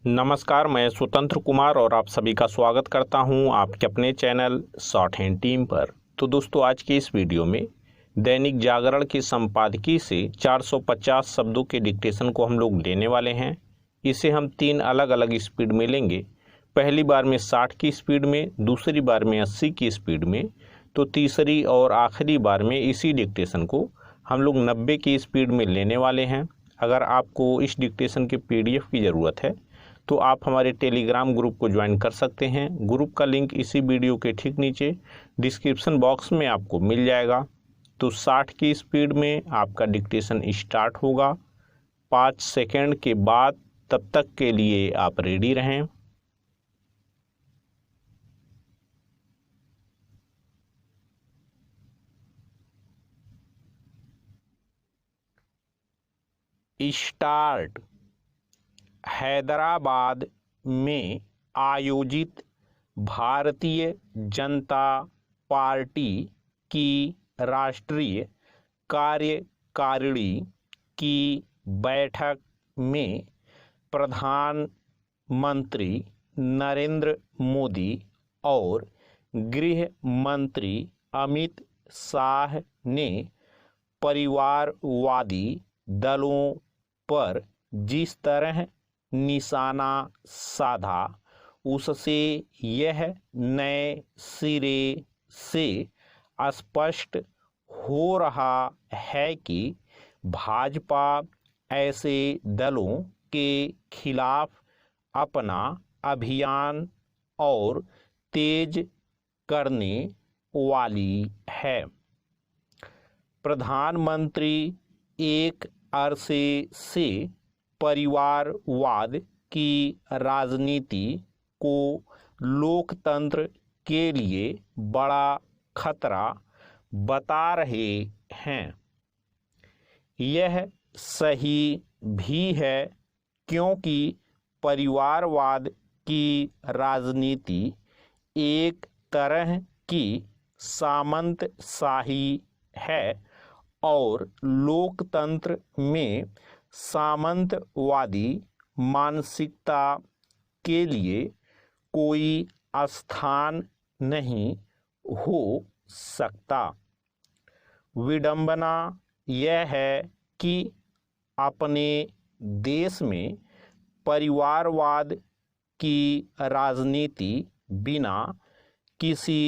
नमस्कार, मैं स्वतंत्र कुमार और आप सभी का स्वागत करता हूं आपके अपने चैनल शॉर्ट हैंड टीम पर। तो दोस्तों, आज की इस वीडियो में दैनिक जागरण की संपादकीय से 450 शब्दों के डिक्टेशन को हम लोग लेने वाले हैं। इसे हम 3 अलग अलग स्पीड में लेंगे। पहली बार में 60 की स्पीड में, दूसरी बार में 80 की स्पीड में, तो तीसरी और आखिरी बार में इसी डिक्टेशन को हम लोग 90 की स्पीड में लेने वाले हैं। अगर आपको इस डिक्टेशन के PDF की ज़रूरत है तो आप हमारे टेलीग्राम ग्रुप को ज्वाइन कर सकते हैं। ग्रुप का लिंक इसी वीडियो के ठीक नीचे डिस्क्रिप्शन बॉक्स में आपको मिल जाएगा। तो 60 की स्पीड में आपका डिक्टेशन स्टार्ट होगा। 5 सेकंड के बाद तब तक के लिए आप रेडी रहें। स्टार्ट। हैदराबाद में आयोजित भारतीय जनता पार्टी की राष्ट्रीय कार्यकारिणी की बैठक में प्रधानमंत्री नरेंद्र मोदी और गृह मंत्री अमित शाह ने परिवारवादी दलों पर जिस तरह निशाना साधा, उससे यह नए सिरे से स्पष्ट हो रहा है कि भाजपा ऐसे दलों के खिलाफ अपना अभियान और तेज करने वाली है। प्रधानमंत्री एक अरसे से परिवारवाद की राजनीति को लोकतंत्र के लिए बड़ा खतरा बता रहे हैं। यह सही भी है, क्योंकि परिवारवाद की राजनीति एक तरह की सामंतशाही है और लोकतंत्र में सामंतवादी मानसिकता के लिए कोई स्थान नहीं हो सकता। विडंबना यह है कि अपने देश में परिवारवाद की राजनीति बिना किसी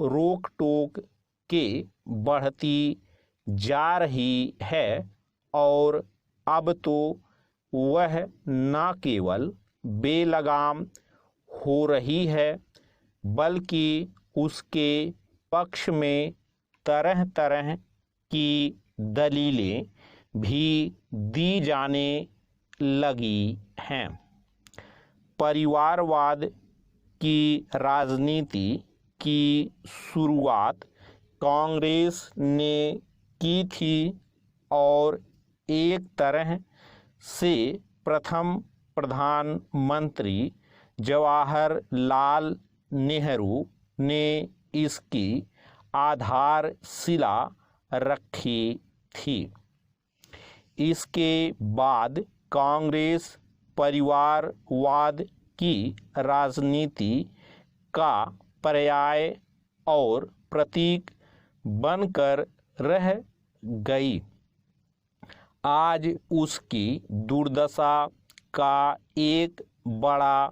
रोक टोक के बढ़ती जा रही है और अब तो वह न केवल बेलगाम हो रही है, बल्कि उसके पक्ष में तरह तरह की दलीलें भी दी जाने लगी हैं। परिवारवाद की राजनीति की शुरुआत कांग्रेस ने की थी और एक तरह से प्रथम प्रधानमंत्री जवाहरलाल नेहरू ने इसकी आधारशिला रखी थी। इसके बाद कांग्रेस परिवारवाद की राजनीति का पर्याय और प्रतीक बनकर रह गई। आज उसकी दुर्दशा का एक बड़ा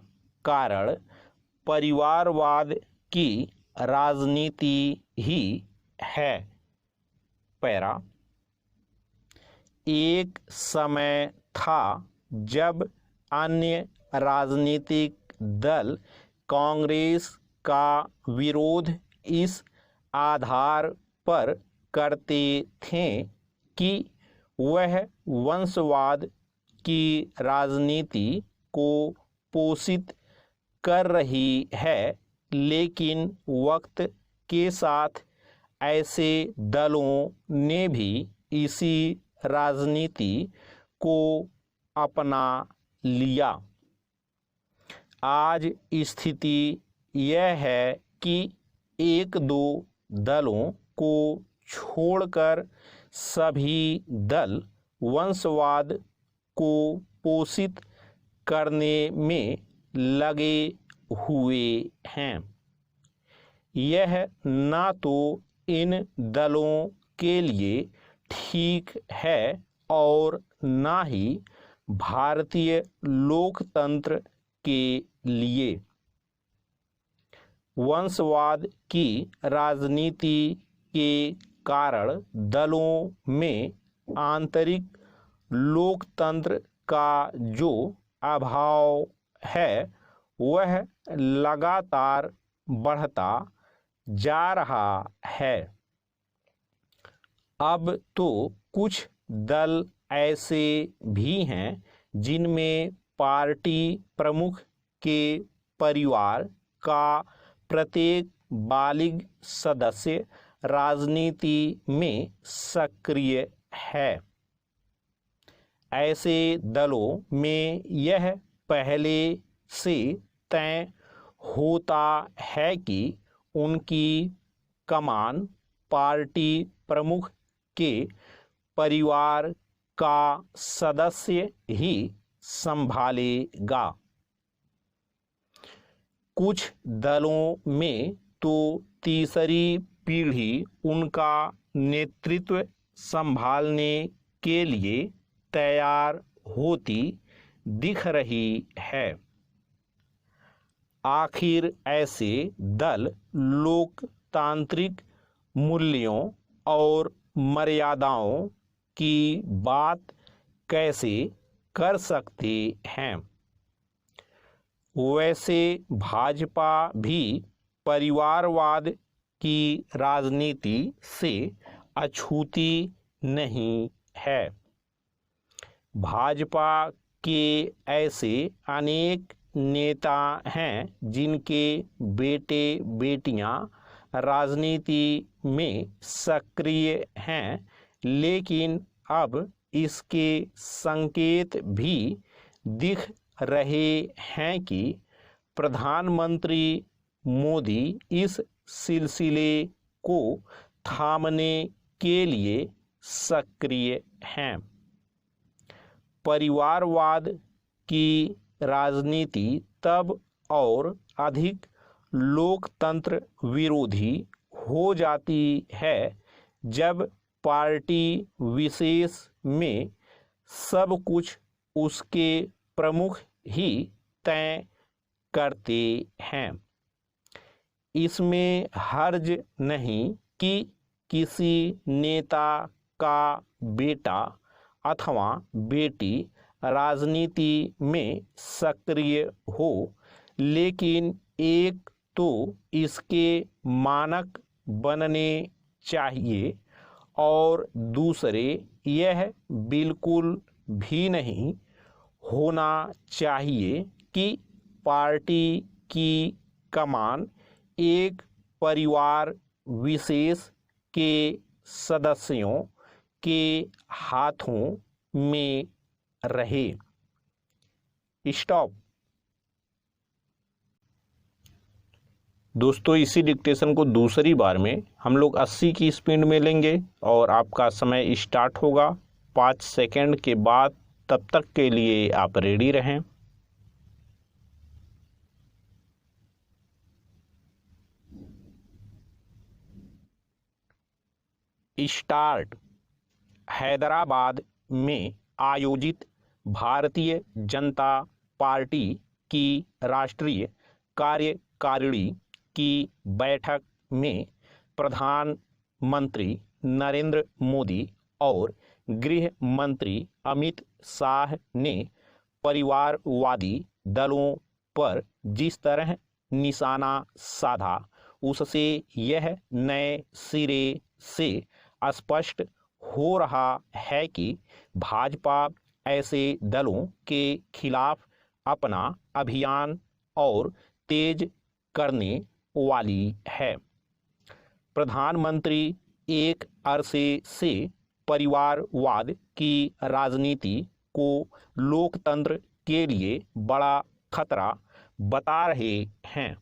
कारण परिवारवाद की राजनीति ही है। पैरा। एक समय था जब अन्य राजनीतिक दल कांग्रेस का विरोध इस आधार पर करते थे कि वह वंशवाद की राजनीति को पोषित कर रही है, लेकिन वक्त के साथ ऐसे दलों ने भी इसी राजनीति को अपना लिया। आज स्थिति यह है कि एक दो दलों को छोड़कर सभी दल वंशवाद को पोषित करने में लगे हुए हैं। यह ना तो इन दलों के लिए ठीक है और ना ही भारतीय लोकतंत्र के लिए। वंशवाद की राजनीति के कारण दलों में आंतरिक लोकतंत्र का जो अभाव है वह लगातार बढ़ता जा रहा है। अब तो कुछ दल ऐसे भी हैं जिनमें पार्टी प्रमुख के परिवार का प्रत्येक बालिग सदस्य राजनीति में सक्रिय है। ऐसे दलों में यह पहले से तय होता है कि उनकी कमान पार्टी प्रमुख के परिवार का सदस्य ही संभालेगा। कुछ दलों में तो तीसरी पीढ़ी उनका नेतृत्व संभालने के लिए तैयार होती दिख रही है। आखिर ऐसे दल लोकतांत्रिक मूल्यों और मर्यादाओं की बात कैसे कर सकते हैं? वैसे भाजपा भी परिवारवाद की राजनीति से अछूती नहीं है। भाजपा के ऐसे अनेक नेता हैं जिनके बेटे बेटियां राजनीति में सक्रिय हैं, लेकिन अब इसके संकेत भी दिख रहे हैं कि प्रधानमंत्री मोदी इस सिलसिले को थामने के लिए सक्रिय हैं। परिवारवाद की राजनीति तब और अधिक लोकतंत्र विरोधी हो जाती है जब पार्टी विशेष में सब कुछ उसके प्रमुख ही तय करते हैं। इसमें हर्ज नहीं कि किसी नेता का बेटा अथवा बेटी राजनीति में सक्रिय हो, लेकिन एक तो इसके मानक बनने चाहिए और दूसरे यह बिल्कुल भी नहीं होना चाहिए कि पार्टी की कमान एक परिवार विशेष के सदस्यों के हाथों में रहे। स्टॉप। दोस्तों, इसी डिक्टेशन को दूसरी बार में हम लोग 80 की स्पीड में लेंगे और आपका समय स्टार्ट होगा 5 सेकंड के बाद। तब तक के लिए आप रेडी रहें। स्टार्ट। हैदराबाद में आयोजित भारतीय जनता पार्टी की राष्ट्रीय कार्यकारिणी की बैठक में प्रधानमंत्री नरेंद्र मोदी और गृह मंत्री अमित शाह ने परिवारवादी दलों पर जिस तरह निशाना साधा, उससे यह नए सिरे से स्पष्ट हो रहा है कि भाजपा ऐसे दलों के खिलाफ अपना अभियान और तेज करने वाली है। प्रधानमंत्री एक अरसे से परिवारवाद की राजनीति को लोकतंत्र के लिए बड़ा खतरा बता रहे हैं।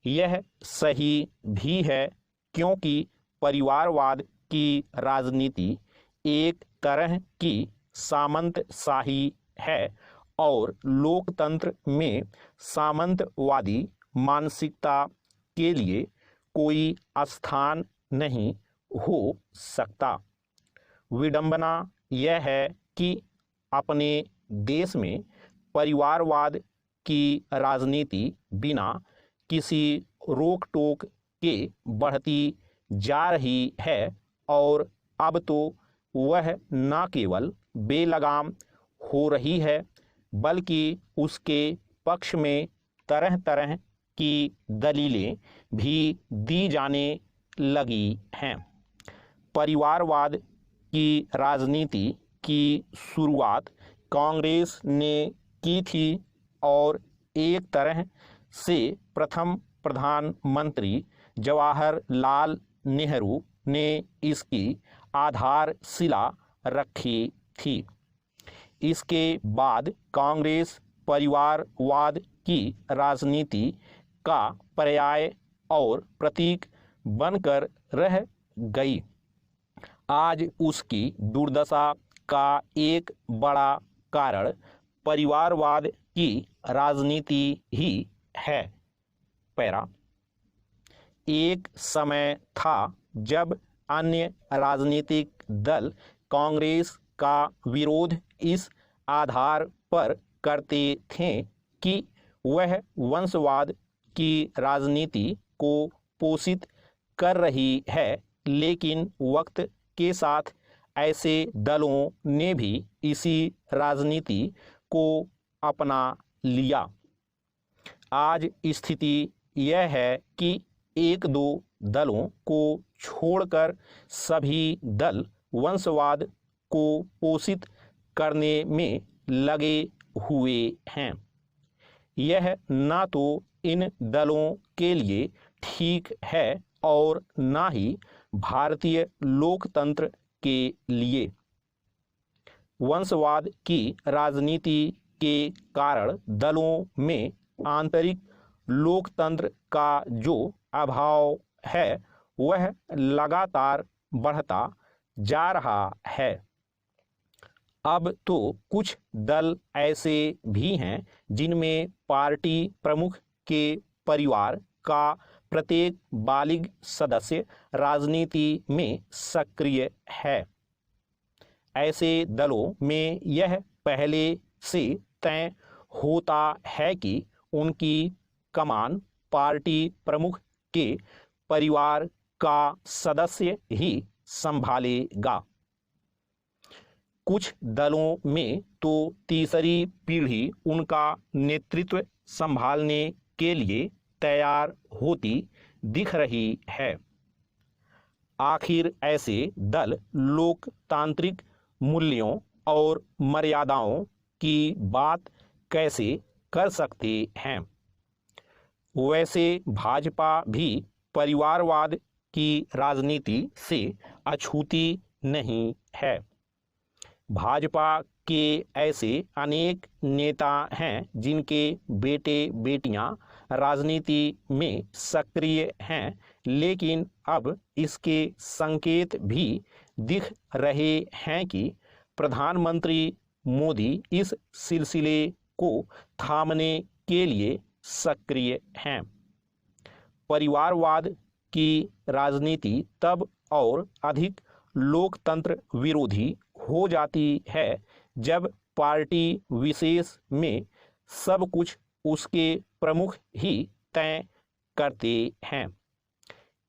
यह सही भी है, क्योंकि परिवारवाद की राजनीति एक तरह की सामंतशाही है और लोकतंत्र में सामंतवादी मानसिकता के लिए कोई स्थान नहीं हो सकता। विडंबना यह है कि अपने देश में परिवारवाद की राजनीति बिना किसी रोक टोक के बढ़ती जा रही है और अब तो वह न केवल बेलगाम हो रही है बल्कि उसके पक्ष में तरह तरह की दलीलें भी दी जाने लगी हैं। परिवारवाद की राजनीति की शुरुआत कांग्रेस ने की थी और एक तरह से प्रथम प्रधानमंत्री जवाहरलाल नेहरू ने इसकी आधारशिला रखी थी। इसके बाद कांग्रेस परिवारवाद की राजनीति का पर्याय और प्रतीक बनकर रह गई। आज उसकी दुर्दशा का एक बड़ा कारण परिवारवाद की राजनीति ही है। पैरा एक समय था जब अन्य राजनीतिक दल कांग्रेस का विरोध इस आधार पर करते थे कि वह वंशवाद की राजनीति को पोषित कर रही है, लेकिन वक्त के साथ ऐसे दलों ने भी इसी राजनीति को अपना लिया। आज स्थिति यह है कि एक दो दलों को छोड़कर सभी दल वंशवाद को पोषित करने में लगे हुए हैं। यह न तो इन दलों के लिए ठीक है और न ही भारतीय लोकतंत्र के लिए। वंशवाद की राजनीति के कारण दलों में आंतरिक लोकतंत्र का जो अभाव है वह लगातार बढ़ता जा रहा है। अब तो कुछ दल ऐसे भी हैं जिनमें पार्टी प्रमुख के परिवार का प्रत्येक बालिग सदस्य राजनीति में सक्रिय है। ऐसे दलों में यह पहले से तय होता है कि उनकी कमान पार्टी प्रमुख के परिवार का सदस्य ही संभालेगा। कुछ दलों में तो तीसरी पीढ़ी उनका नेतृत्व संभालने के लिए तैयार होती दिख रही है। आखिर ऐसे दल लोकतांत्रिक मूल्यों और मर्यादाओं की बात कैसे कर सकते हैं? वैसे भाजपा भी परिवारवाद की राजनीति से अछूती नहीं है। भाजपा के ऐसे अनेक नेता हैं जिनके बेटे बेटियां राजनीति में सक्रिय हैं, लेकिन अब इसके संकेत भी दिख रहे हैं कि प्रधानमंत्री मोदी इस सिलसिले को थामने के लिए सक्रिय हैं। परिवारवाद की राजनीति तब और अधिक लोकतंत्र विरोधी हो जाती है जब पार्टी विशेष में सब कुछ उसके प्रमुख ही तय करते हैं।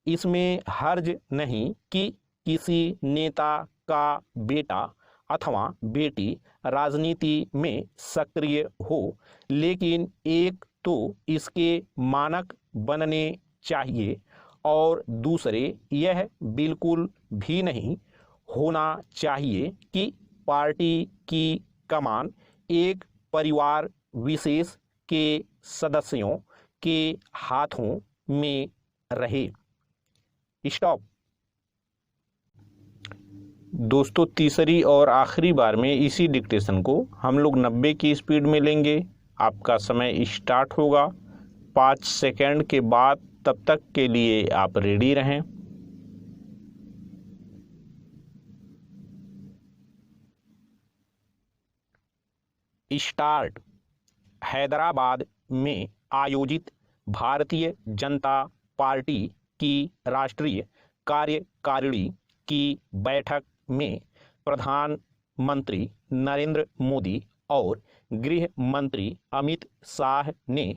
इसमें हर्ज नहीं कि किसी नेता का बेटा अथवा बेटी राजनीति में सक्रिय हो, लेकिन एक तो इसके मानक बनने चाहिए और दूसरे यह बिल्कुल भी नहीं होना चाहिए कि पार्टी की कमान एक परिवार विशेष के सदस्यों के हाथों में रहे। स्टॉप। दोस्तों, तीसरी और आखिरी बार में इसी डिक्टेशन को हम लोग 90 की स्पीड में लेंगे। आपका समय स्टार्ट होगा 5 सेकंड के बाद। तब तक के लिए आप रेडी रहें। स्टार्ट हैदराबाद में आयोजित भारतीय जनता पार्टी की राष्ट्रीय कार्यकारिणी की बैठक में प्रधानमंत्री नरेंद्र मोदी और गृह मंत्री अमित शाह ने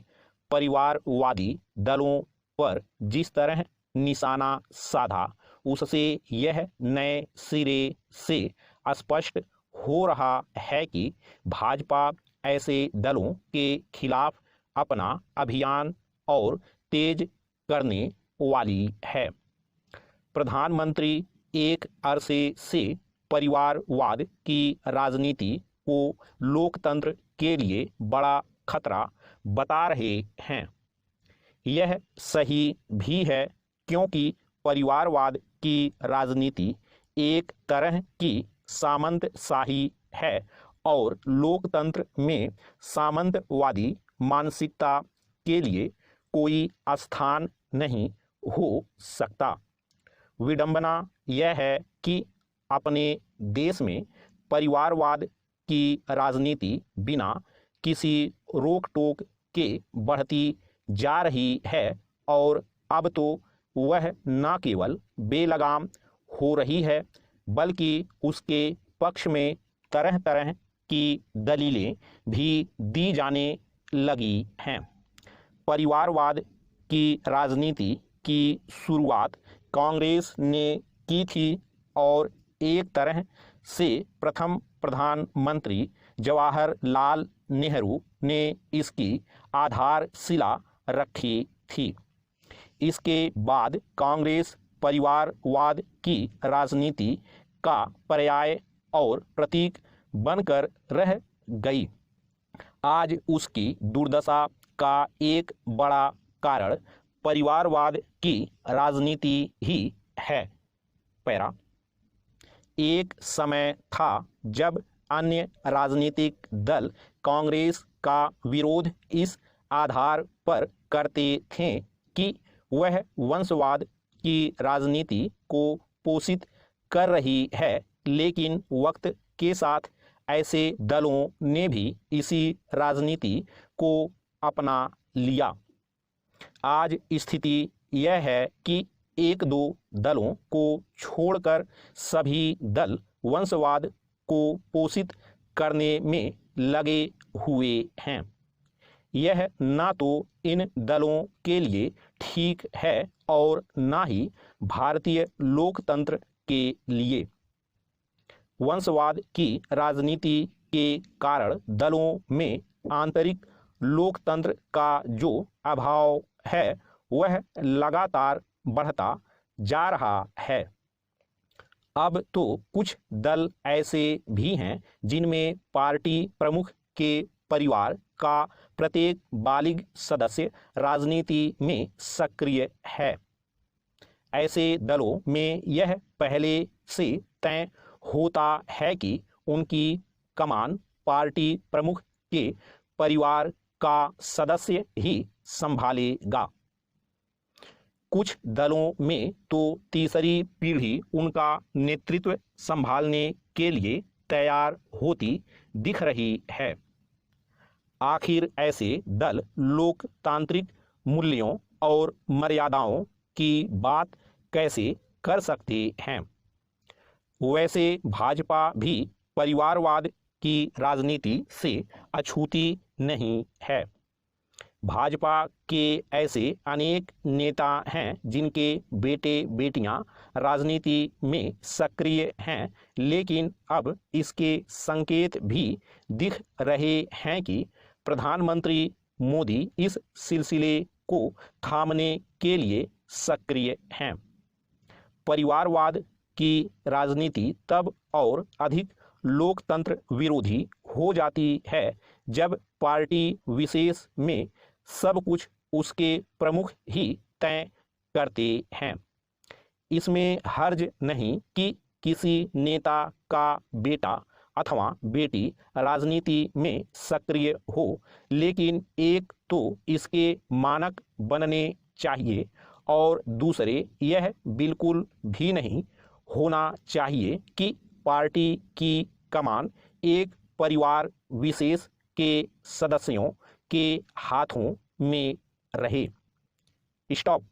परिवारवादी दलों पर जिस तरह निशाना साधा, उससे यह नए सिरे से स्पष्ट हो रहा है कि भाजपा ऐसे दलों के खिलाफ अपना अभियान और तेज करने वाली है। प्रधानमंत्री एक अरसे से परिवारवाद की राजनीति को लोकतंत्र के लिए बड़ा खतरा बता रहे हैं। यह सही भी है, क्योंकि परिवारवाद की राजनीति एक तरह की सामंतशाही है और लोकतंत्र में सामंतवादी मानसिकता के लिए कोई स्थान नहीं हो सकता। विडंबना यह है कि अपने देश में परिवारवाद की राजनीति बिना किसी रोक टोक के बढ़ती जा रही है और अब तो वह न केवल बेलगाम हो रही है, बल्कि उसके पक्ष में तरह तरह की दलीलें भी दी जाने लगी हैं। परिवारवाद की राजनीति की शुरुआत कांग्रेस ने की थी और एक तरह से प्रथम प्रधानमंत्री जवाहरलाल नेहरू ने इसकी आधारशिला रखी थी। इसके बाद कांग्रेस परिवारवाद की राजनीति का पर्याय और प्रतीक बनकर रह गई। आज उसकी दुर्दशा का एक बड़ा कारण परिवारवाद की राजनीति ही है। पैरा एक समय था जब अन्य राजनीतिक दल कांग्रेस का विरोध इस आधार पर करते थे कि वह वंशवाद की राजनीति को पोषित कर रही है, लेकिन वक्त के साथ ऐसे दलों ने भी इसी राजनीति को अपना लिया। आज स्थिति यह है कि एक दो दलों को छोड़कर सभी दल वंशवाद को पोषित करने में लगे हुए हैं। यह ना तो इन दलों के लिए ठीक है और ना ही भारतीय लोकतंत्र के लिए। वंशवाद की राजनीति के कारण दलों में आंतरिक लोकतंत्र का जो अभाव है वह लगातार बढ़ता जा रहा है। अब तो कुछ दल ऐसे भी हैं जिनमें पार्टी प्रमुख के परिवार का प्रत्येक बालिग सदस्य राजनीति में सक्रिय है। ऐसे दलों में यह पहले से तय होता है कि उनकी कमान पार्टी प्रमुख के परिवार का सदस्य ही संभालेगा। कुछ दलों में तो तीसरी पीढ़ी उनका नेतृत्व संभालने के लिए तैयार होती दिख रही है। आखिर ऐसे दल लोकतांत्रिक मूल्यों और मर्यादाओं की बात कैसे कर सकते हैं? वैसे भाजपा भी परिवारवाद की राजनीति से अछूती नहीं है। भाजपा के ऐसे अनेक नेता हैं जिनके बेटे बेटियां राजनीति में सक्रिय हैं, लेकिन अब इसके संकेत भी दिख रहे हैं कि प्रधानमंत्री मोदी इस सिलसिले को थामने के लिए सक्रिय हैं। परिवारवाद की राजनीति तब और अधिक लोकतंत्र विरोधी हो जाती है जब पार्टी विशेष में सब कुछ उसके प्रमुख ही तय करते हैं। इसमें हर्ज नहीं कि किसी नेता का बेटा अथवा बेटी राजनीति में सक्रिय हो, लेकिन एक तो इसके मानक बनने चाहिए और दूसरे यह बिल्कुल भी नहीं होना चाहिए कि पार्टी की कमान एक परिवार विशेष के सदस्यों के हाथों में रहे। स्टॉप।